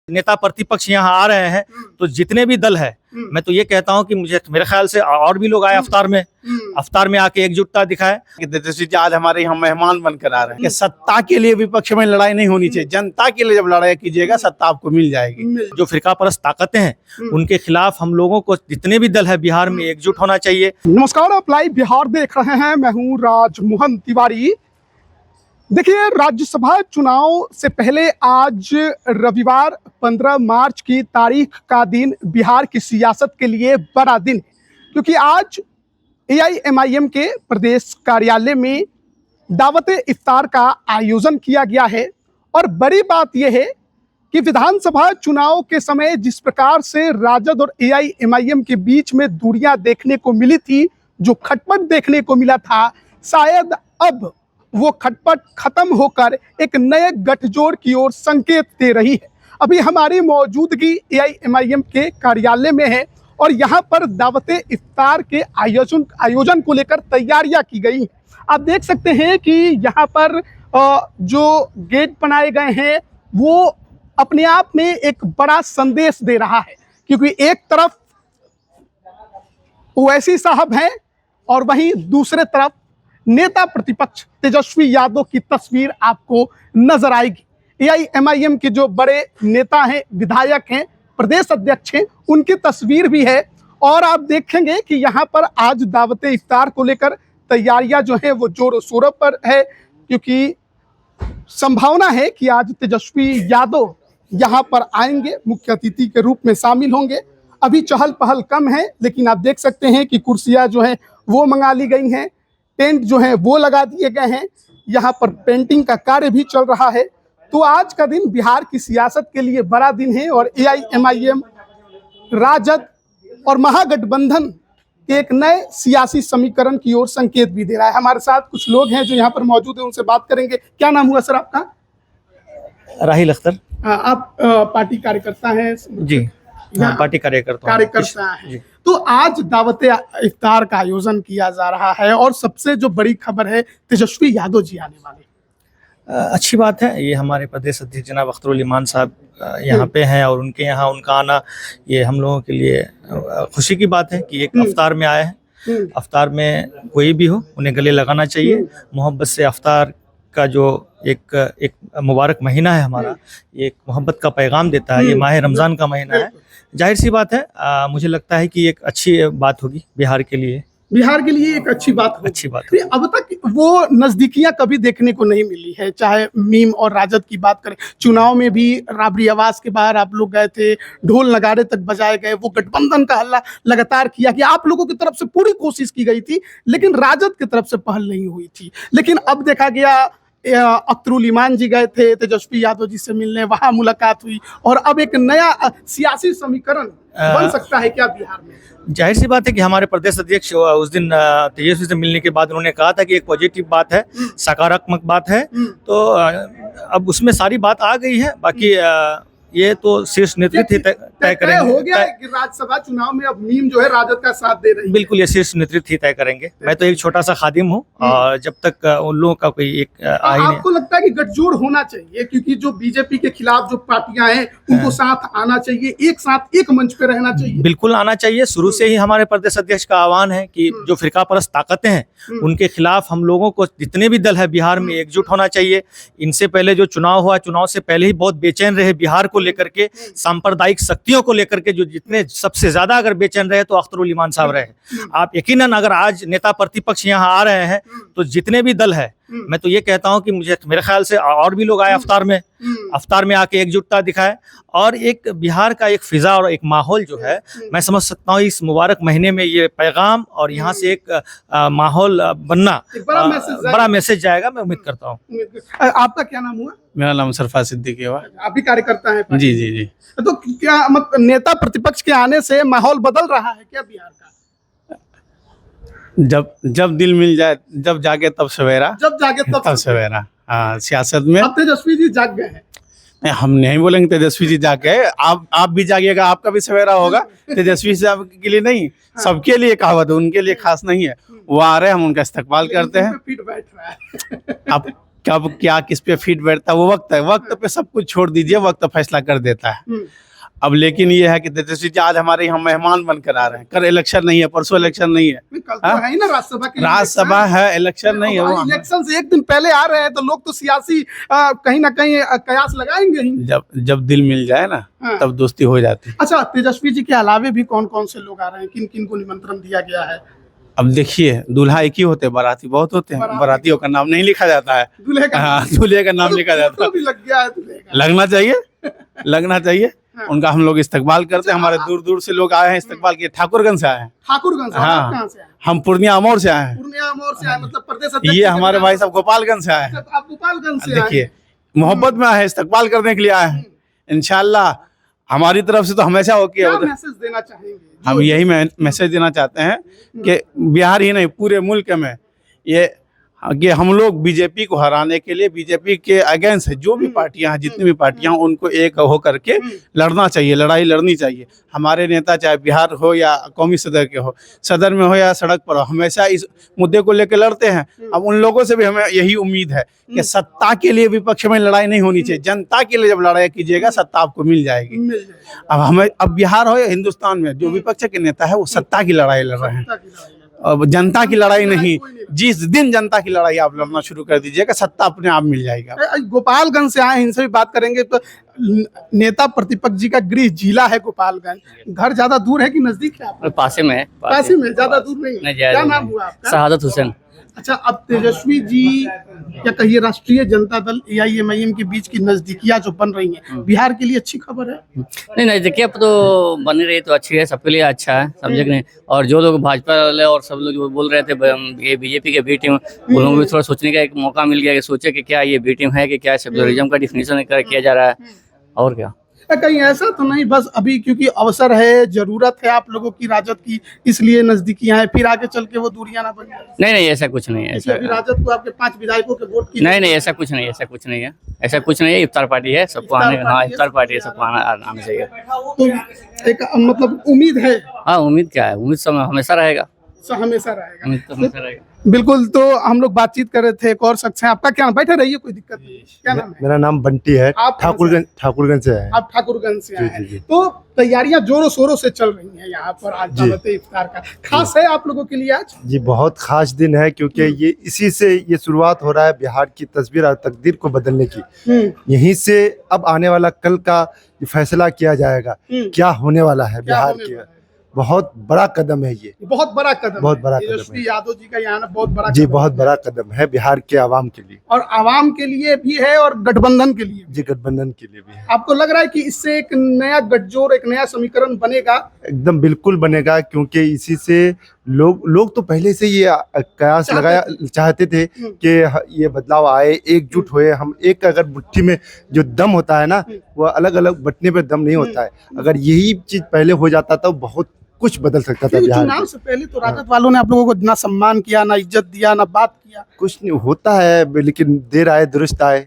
नेता प्रतिपक्ष यहाँ आ रहे हैं तो जितने भी दल है, मैं तो ये कहता हूँ कि मुझे मेरे ख्याल से और भी लोग आए अफ्तार में आके एकजुटता दिखाए। तेजस्वी जी आज हमारे यहाँ मेहमान बनकर आ रहे हैं कि सत्ता के लिए विपक्ष में लड़ाई नहीं होनी चाहिए, जनता के लिए जब लड़ाई कीजिएगा सत्ता आपको मिल जाएगी। जो फिरका परस्त ताकतें हैं उनके खिलाफ हम लोगों को जितने भी दल है बिहार में एकजुट होना चाहिए। नमस्कार, आप लाइव बिहार देख रहे हैं। मैं हूँ राजमोहन तिवारी। देखिए, राज्यसभा चुनाव से पहले आज रविवार 15 मार्च की तारीख का दिन बिहार की सियासत के लिए बड़ा दिन है, क्योंकि आज AIMIM के प्रदेश कार्यालय में दावते इफ्तार का आयोजन किया गया है। और बड़ी बात यह है कि विधानसभा चुनाव के समय जिस प्रकार से राजद और AIMIM के बीच में दूरियां देखने को मिली थी, जो खटपट देखने को मिला था, शायद अब वो खटपट खत्म होकर एक नए गठजोड़ की ओर संकेत दे रही है। अभी हमारी मौजूदगी AIMIM के कार्यालय में है और यहाँ पर दावते इफ्तार के आयोजन को लेकर तैयारियां की गई हैं। आप देख सकते हैं कि यहाँ पर जो गेट बनाए गए हैं वो अपने आप में एक बड़ा संदेश दे रहा है, क्योंकि एक तरफ ओवैसी साहब हैं और वहीं दूसरे तरफ नेता प्रतिपक्ष तेजस्वी यादव की तस्वीर आपको नजर आएगी। AIMIM के जो बड़े नेता हैं, विधायक हैं, प्रदेश अध्यक्ष हैं, उनकी तस्वीर भी है। और आप देखेंगे कि यहाँ पर आज दावते इफ्तार को लेकर तैयारियां जो है वो जोरों शोरों पर है, क्योंकि संभावना है कि आज तेजस्वी यादव यहाँ पर आएंगे, मुख्य अतिथि के रूप में शामिल होंगे। अभी चहल पहल कम है, लेकिन आप देख सकते हैं कि कुर्सियां जो हैं वो मंगा ली गई हैं, टेंट जो है वो लगा दिए गए हैं, यहाँ पर पेंटिंग का कार्य भी चल रहा है। तो आज का दिन बिहार की सियासत के लिए बड़ा दिन है और AIMIM राजद और महागठबंधन के एक नए सियासी समीकरण की ओर संकेत भी दे रहा है। हमारे साथ कुछ लोग हैं जो यहाँ पर मौजूद हैं, उनसे बात करेंगे। क्या नाम हुआ सर आपका? राहिल अख्तर। आप पार्टी कार्यकर्ता हैं? जी, पार्टी कार्यकर्ता है। तो आज दावते इफ्तार का आयोजन किया जा रहा है और सबसे जो बड़ी खबर है, तेजस्वी यादव जी आने वाले। अच्छी बात है। ये हमारे प्रदेश अध्यक्ष जनाब अख्तरुल इमान साहब यहाँ पे हैं और उनके यहाँ उनका आना ये हम लोगों के लिए खुशी की बात है कि एक अफ्तार में आए हैं। अफ्तार में कोई भी हो उन्हें गले लगाना चाहिए। मोहब्बत से अफ्तार का जो एक मुबारक महीना है हमारा, ये एक मोहब्बत का पैगाम देता है। ये माह रमज़ान का महीना है। जाहिर सी बात है, मुझे लगता है कि एक अच्छी बात होगी बिहार के लिए एक अच्छी बात होगी। अब तक वो नजदीकियां कभी देखने को नहीं मिली है, चाहे मीम और राजद की बात करें। चुनाव में भी राबरी आवास के बाहर आप लोग गए थे, ढोल नगाड़े तक बजाए गए, वो गठबंधन का हल्ला लगातार किया कि आप लोगों की तरफ से पूरी कोशिश की गई थी, लेकिन राजद की तरफ से पहल नहीं हुई थी। लेकिन अब देखा गया अख्तरुल इमान जी गए थे तेजस्वी यादव जी से मिलने, वहां मुलाकात हुई और अब एक नया सियासी समीकरण बन सकता है क्या बिहार में? जाहिर सी बात है कि हमारे प्रदेश अध्यक्ष उस दिन तेजस्वी से मिलने के बाद उन्होंने कहा था कि एक पॉजिटिव बात है, सकारात्मक बात है। तो अब उसमें सारी बात आ गई है। बाकी ये तो शीर्ष नेतृत्व तय करेंगे। हो गया कि राज्यसभा चुनाव में अब मीम जो है राजद का साथ दे रही है। बिल्कुल, ये शीर्ष नेतृत्व ही तय करेंगे। मैं तो एक छोटा सा खादिम हूँ और जब तक उन लोगों का कोई एक आपको लगता है कि गठजोड़ होना चाहिए, क्योंकि जो बीजेपी के खिलाफ जो पार्टियां हैं उनको साथ आना चाहिए, एक साथ एक मंच पे रहना चाहिए? बिल्कुल आना चाहिए। शुरू से ही हमारे प्रदेश अध्यक्ष का आह्वान है कि जो फिरका परस्त ताकतें हैं उनके खिलाफ हम लोगों को जितने भी दल है बिहार में एकजुट होना चाहिए। इनसे पहले जो चुनाव हुआ, चुनाव से पहले ही बहुत बेचैन रहे बिहार को लेकर के, सांप्रदायिक शक्तियों को लेकर के। जो जितने सबसे ज्यादा अगर बेचैन रहे तो अख्तरुल इमान साहब रहे। आप यकीनन अगर आज नेता प्रतिपक्ष यहाँ आ रहे हैं तो जितने भी दल है, मैं तो ये कहता हूँ कि मेरे ख्याल से और भी लोग आए अफ्तार में आके एकजुटता दिखाए और एक बिहार का एक फिजा और एक माहौल जो है, मैं समझ सकता हूँ इस मुबारक महीने में ये पैगाम और यहाँ से एक माहौल बनना बड़ा मैसेज जाएगा। मैं उम्मीद करता हूँ। आपका क्या नाम हुआ? मेरा नाम सरफराज सिद्दीकी है। आप भी कार्यकर्ता हैं? जी जी जी। तो क्या मतलब नेता प्रतिपक्ष के आने से माहौल बदल रहा है क्या बिहार का? जब दिल मिल जाए, जब जागे तब सवेरा, तब सवेरा। हाँ, सियासत में अब तेजस्वी जी जाग गए हैं। हम नहीं बोलेंगे तेजस्वी जी जाग गए, आप भी जागिएगा, आपका भी सवेरा होगा। तेजस्वी साहब के लिए नहीं, सबके लिए कहावत है, उनके लिए खास नहीं है। वो आ रहे हैं, हम उनका इस्तकबाल करते हैं। पीठ बैठ रहा है। आप कब क्या किस पे फिट बैठता है वो वक्त है, वक्त पे सब कुछ छोड़ दीजिए, वक्त फैसला कर देता है। अब लेकिन ये है कि तेजस्वी जी आज हमारे यहाँ मेहमान बनकर आ रहे हैं। कल इलेक्शन नहीं है, परसों इलेक्शन नहीं है, कल तो है ही ना राज्यसभा के राज्यसभा है, इलेक्शन नहीं है। वो इलेक्शन से एक दिन पहले आ रहे हैं तो लोग तो सियासी कहीं ना कहीं कयास लगाएंगे ही। जब दिल मिल जाए ना हाँ। तब दोस्ती हो जाती है। अच्छा, तेजस्वी जी के अलावे भी कौन कौन से लोग आ रहे हैं, किन किन को निमंत्रण दिया गया है? अब देखिए, दूल्हा एक ही होते हैं, बाराती बहुत होते हैं। बारातियों का नाम नहीं लिखा जाता है, दूल्हे का हाँ, दूल्हे का नाम लिखा जाता है। भी लग गया है दूल्हे का। लगना चाहिए, लगना चाहिए। हाँ। उनका हम लोग इस्तकबाल करते हैं। हमारे दूर दूर से लोग आए हैं इस्तकबाल के। ठाकुरगंज से आए हैं। ठाकुरगंज से? हाँ। आप कहाँ से आए? हम पूर्णिया अमौर से आए हैं। पूर्णिया अमौर से आए, मतलब प्रदेश अध्यक्ष। ये हमारे भाई साहब गोपालगंज से आए हैं। आप गोपालगंज से आए? देखिए, मोहब्बत में आए हैं, इस्तकबाल करने के लिए आए हैं। इंशाल्लाह हमारी तरफ से तो हमेशा होके क्या मैसेज देना चाहेंगे? हम यही मैसेज देना चाहते हैं कि बिहार ही नहीं पूरे मुल्क में ये कि हम लोग बीजेपी को हराने के लिए, बीजेपी के अगेंस्ट जो भी पार्टियां हैं, जितनी भी पार्टियां हैं, उनको एक हो करके लड़ना चाहिए, लड़ाई लड़नी चाहिए। हमारे नेता चाहे बिहार हो या कौमी सदर के हो, सदर में हो या सड़क पर हो, हमेशा इस मुद्दे को लेकर लड़ते हैं। अब उन लोगों से भी हमें यही उम्मीद है कि सत्ता के लिए विपक्ष में लड़ाई नहीं होनी चाहिए। जनता के लिए जब लड़ाई कीजिएगा सत्ता आपको मिल जाएगी। अब बिहार हो या हिंदुस्तान में जो विपक्ष के नेता है वो सत्ता की लड़ाई लड़ रहे हैं, अब जनता की लड़ाई नहीं। जिस दिन जनता की लड़ाई आप लड़ना शुरू कर दीजिएगा सत्ता अपने आप मिल जाएगा। गोपालगंज से आए, इनसे भी बात करेंगे। तो नेता प्रतिपक्ष जी का गृह जिला है गोपालगंज, घर ज्यादा दूर है कि नजदीक है आपका? पास में है, पास में, ज्यादा दूर नहीं है। क्या नाम हुआ आपका? शहादत हुसैन। अच्छा, अब तेजस्वी जी या कहिए राष्ट्रीय जनता दल AIMIM के बीच की नजदीकियां जो बन रही हैं, बिहार के लिए अच्छी खबर है? नहीं, नजदीकियां तो बन रही तो अच्छी है, सबके लिए अच्छा है, समझे कि नहीं। और जो लोग भाजपा वाले और सब लोग जो बोल रहे थे ये बीजेपी के बी टीम, उन लोगों को भी थोड़ा सोचने का एक मौका मिल गया कि सोचे कि क्या ये बी टीम है कि क्या सेक्युलरिज्म का डिफिनेशन किया जा रहा है और क्या। कहीं ऐसा तो नहीं बस अभी क्योंकि अवसर है, जरूरत है आप लोगों की राजद की, इसलिए नजदीकियां हैं, फिर आगे चल के वो दूरियां ना बन जाए? नहीं, ऐसा कुछ नहीं है। ऐसा अभी राजद को आपके 5 विधायकों के वोट की नहीं, ऐसा कुछ नहीं है, ऐसा कुछ नहीं है, ऐसा कुछ नहीं है। इफ्तार पार्टी है, सबको आने, हाँ इफ्तार पार्टी है, सबको आना चाहिए। तो एक मतलब उम्मीद है? हाँ, उम्मीद क्या है, उम्मीद सब हमेशा रहेगा, हमेशा रहेगा। उम्मीद तो हमेशा रहेगा। बिल्कुल। तो हम लोग बातचीत कर रहे थे, एक और शख्स हैं। आपका क्या, बैठे रहिए, कोई दिक्कत नहीं। क्या नाम है? मेरा नाम बंटी है। आप ठाकुरगंज से है। आप ठाकुरगंज से आए हैं। जी। तो तैयारियां जोरों शोरों से चल रही हैं यहाँ पर आज दावत इफ्तार का। खास है आप लोगों के लिए आज? जी, बहुत खास दिन है क्योंकि ये इसी से ये शुरुआत हो रहा है बिहार की तस्वीर और तकदीर को बदलने की। यहीं से अब आने वाला कल का फैसला किया जाएगा, क्या होने वाला है बिहार के। बहुत बड़ा कदम है ये, बहुत बड़ा कदम, बहुत बड़ा कदम है। तेजस्वी यादव जी का यहाँ बहुत बड़ा जी, बहुत बड़ा कदम है बिहार के आवाम के लिए, और आवाम के लिए भी है और गठबंधन के लिए। जी, गठबंधन के लिए भी है। आपको लग रहा है कि इससे एक नया गठजोड़, एक नया समीकरण बनेगा? एकदम बिल्कुल बनेगा, क्योंकि इसी से लोग तो पहले से ये कयास लगाया चाहते थे कि ये बदलाव आए, एकजुट हुए हम। एक अगर मुट्ठी में जो दम होता है ना, वो अलग अलग बटने पे दम नहीं होता है। अगर यही चीज पहले हो जाता तो बहुत कुछ बदल सकता था बिहार में। चुनाव से पहले तो राजद वालों ने आप लोगों को ना सम्मान किया, ना इज्जत दिया, ना बात किया। कुछ नहीं होता है, लेकिन देर आए दुरुस्त आए।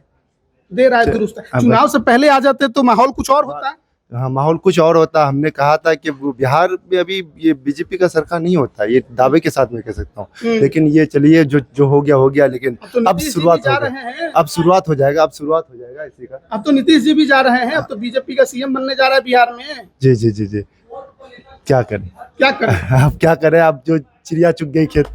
देर आए दुरुस्त आए। चुनाव से पहले आ जाते तो माहौल कुछ और होता है। हाँ, माहौल कुछ और होता। हमने कहा था कि बिहार में अभी ये बीजेपी का सरकार नहीं होता, ये दावे के साथ मैं कह सकता हूँ। लेकिन ये चलिए, जो हो गया, लेकिन अब शुरुआत हो गई, अब शुरुआत हो जाएगा इसी का। अब तो नीतीश जी भी जा रहे हैं, अब तो बीजेपी का CM बनने जा रहा है बिहार में। जी। क्या करें अब क्या करें, अब जो चिड़िया चुग गई खेत।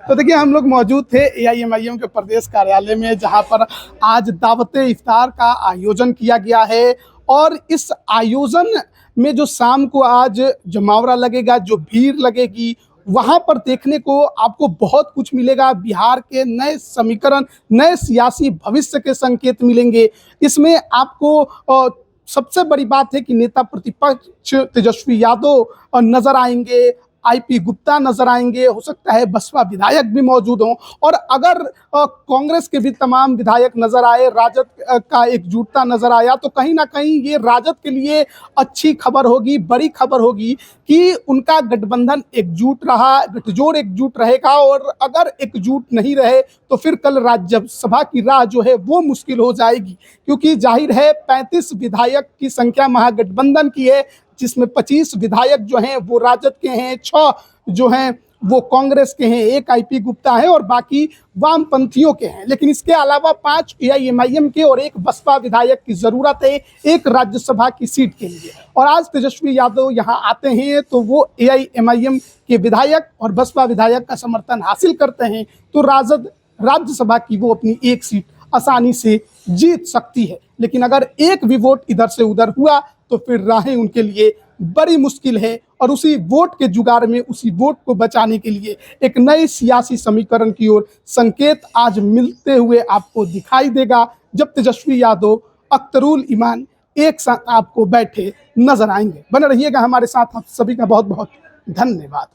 तो देखिए, हम लोग मौजूद थे AIMIM के प्रदेश कार्यालय में, जहां पर आज दावत इफ्तार का आयोजन किया गया है। और इस आयोजन में जो शाम को आज जमावड़ा लगेगा, जो भीड़ लगेगी, वहां पर देखने को आपको बहुत कुछ मिलेगा। बिहार के नए समीकरण, नए सियासी भविष्य के संकेत मिलेंगे। इसमें आपको सबसे बड़ी बात है कि नेता प्रतिपक्ष तेजस्वी यादव नजर आएंगे, IP गुप्ता नजर आएंगे, हो सकता है बसपा विधायक भी मौजूद हों। और अगर कांग्रेस के भी तमाम विधायक नजर आए, राजद का एकजुटता नजर आया, तो कहीं ना कहीं ये राजद के लिए अच्छी खबर होगी, बड़ी खबर होगी कि उनका गठबंधन एकजुट रहा, गठजोड़ एकजुट रहेगा। और अगर एकजुट नहीं रहे तो फिर कल राज्यसभा की राह जो है वो मुश्किल हो जाएगी, क्योंकि जाहिर है 35 विधायक की संख्या महागठबंधन की है, जिसमें 25 विधायक जो हैं वो राजद के हैं, 6 जो हैं वो कांग्रेस के हैं, एक आईपी गुप्ता है और बाकी वामपंथियों के हैं। लेकिन इसके अलावा 5 एआईएमआईएम के और एक बसपा विधायक की जरूरत है एक राज्यसभा की सीट के लिए। और आज तेजस्वी यादव यहाँ आते हैं तो वो एआईएमआईएम के विधायक और बसपा विधायक का समर्थन हासिल करते हैं तो राजद राज्यसभा की वो अपनी एक सीट आसानी से जीत सकती है। लेकिन अगर एक भी वोट इधर से उधर हुआ तो फिर राहें उनके लिए बड़ी मुश्किल है और उसी वोट के जुगाड़ में उसी वोट को बचाने के लिए एक नए सियासी समीकरण की ओर संकेत आज मिलते हुए आपको दिखाई देगा जब तेजस्वी यादव, अख्तरुल ईमान एक साथ आपको बैठे नजर आएंगे। बने रहिएगा हमारे साथ। आप सभी का बहुत बहुत धन्यवाद।